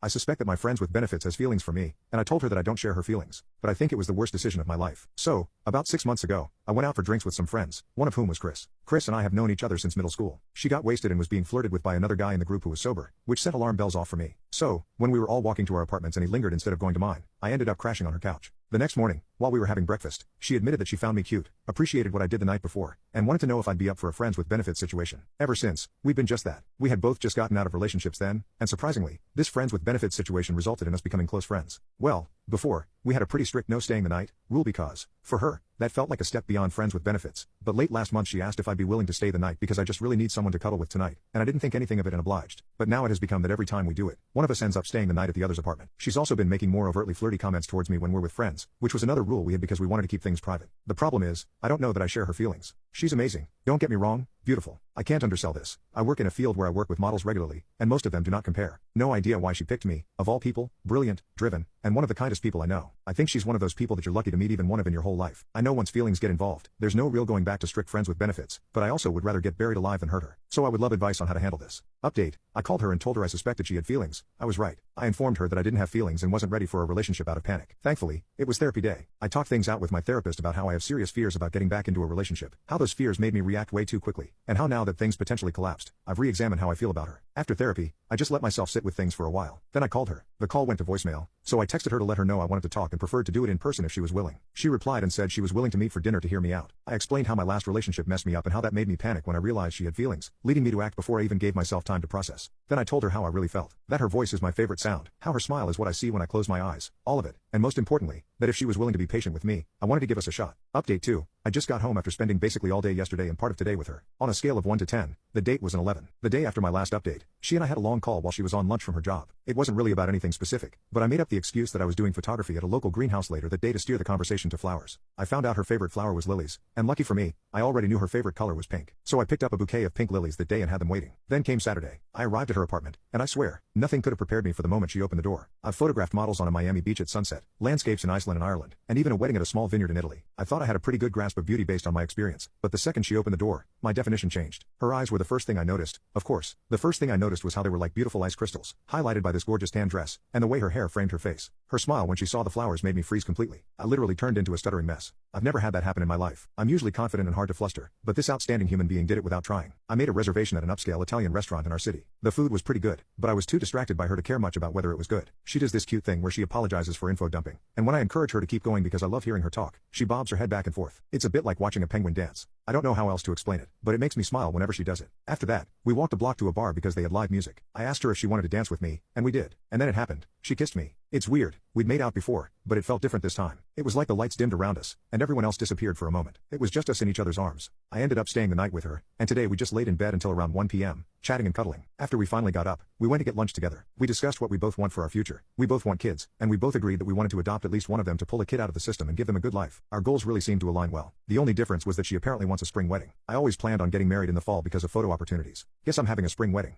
I suspect that my friends with benefits has feelings for me, and I told her that I don't share her feelings, but I think it was the worst decision of my life. So, about 6 months ago, I went out for drinks with some friends, one of whom was Chris. Chris and I have known each other since middle school. She got wasted and was being flirted with by another guy in the group who was sober, which set alarm bells off for me. So, when we were all walking to our apartments and he lingered instead of going to mine, I ended up crashing on her couch. The next morning, while we were having breakfast, she admitted that she found me cute, appreciated what I did the night before, and wanted to know if I'd be up for a friends with benefits situation. Ever since, we've been just that. We had both just gotten out of relationships then, and surprisingly, this friends with benefits situation resulted in us becoming close friends. Well, before, we had a pretty strict no staying the night rule because, for her, that felt like a step beyond friends with benefits, but late last month she asked if I'd be willing to stay the night because I just really need someone to cuddle with tonight, and I didn't think anything of it and obliged. But now it has become that every time we do it, one of us ends up staying the night at the other's apartment. She's also been making more overtly flirty comments towards me when we're with friends, which was another rule we had because we wanted to keep things private. The problem is, I don't know that I share her feelings. She's amazing, don't get me wrong, beautiful. I can't undersell this. I work in a field where I work with models regularly, and most of them do not compare. No idea why she picked me, of all people, brilliant, driven, and one of the kindest people I know. I think she's one of those people that you're lucky to meet even one of in your whole life. I know once feelings get involved, there's no real going back to strict friends with benefits, but I also would rather get buried alive than hurt her. So I would love advice on how to handle this. Update, I called her and told her I suspected she had feelings. I was right. I informed her that I didn't have feelings and wasn't ready for a relationship out of panic. Thankfully, it was therapy day. I talked things out with my therapist about how I have serious fears about getting back into a relationship, how those fears made me react way too quickly, and how now that things potentially collapsed, I've re-examined how I feel about her. After therapy, I just let myself sit with things for a while. Then I called her. The call went to voicemail, so I texted her to let her know I wanted to talk and preferred to do it in person if she was willing. She replied and said she was willing to meet for dinner to hear me out. I explained how my last relationship messed me up and how that made me panic when I realized she had feelings, leading me to act before I even gave myself time to process. Then I told her how I really felt. That her voice is my favorite sound, how her smile is what I see when I close my eyes, all of it, and most importantly, that if she was willing to be patient with me, I wanted to give us a shot. Update 2. I just got home after spending basically all day yesterday and part of today with her. On a scale of 1 to 10, the date was an 11. The day after my last update, she and I had a long call while she was on lunch from her job. It wasn't really about anything specific, but I made up the excuse that I was doing photography at a local greenhouse later that day to steer the conversation to flowers. I found out her favorite flower was lilies, and lucky for me, I already knew her favorite color was pink. So I picked up a bouquet of pink lilies that day and had them waiting. Then came Saturday. I arrived at her apartment, and I swear, nothing could have prepared me for the moment she opened the door. I've photographed models on a Miami beach at sunset, landscapes in Iceland and Ireland, and even a wedding at a small vineyard in Italy. I thought I had a pretty good grasp of beauty based on my experience, but the second she opened the door, my definition changed. Her eyes were the first thing I noticed. Of course, the first thing I noticed was how they were like beautiful ice crystals, highlighted by this gorgeous tan dress, and the way her hair framed her face. Her smile when she saw the flowers made me freeze completely. I literally turned into a stuttering mess. I've never had that happen in my life. I'm usually confident and hard to fluster, but this outstanding human being did it without trying. I made a reservation at an upscale Italian restaurant in our city. The food was pretty good, but I was too distracted by her to care much about whether it was good. She does this cute thing where she apologizes for info dumping, and when I encourage her to keep going because I love hearing her talk, she bobs her head back and forth. It's a bit like watching a penguin dance. I don't know how else to explain it, but it makes me smile whenever she does it. After that, we walked a block to a bar because they had live music. I asked her if she wanted to dance with me, and we did. And then it happened. She kissed me. It's weird, we'd made out before, but it felt different this time. It was like the lights dimmed around us, and everyone else disappeared for a moment. It was just us in each other's arms. I ended up staying the night with her, and today we just laid in bed until around 1 p.m., chatting and cuddling. After we finally got up, we went to get lunch together. We discussed what we both want for our future. We both want kids, and we both agreed that we wanted to adopt at least one of them to pull a kid out of the system and give them a good life. Our goals really seemed to align well. The only difference was that she apparently wants a spring wedding. I always planned on getting married in the fall because of photo opportunities. Guess I'm having a spring wedding.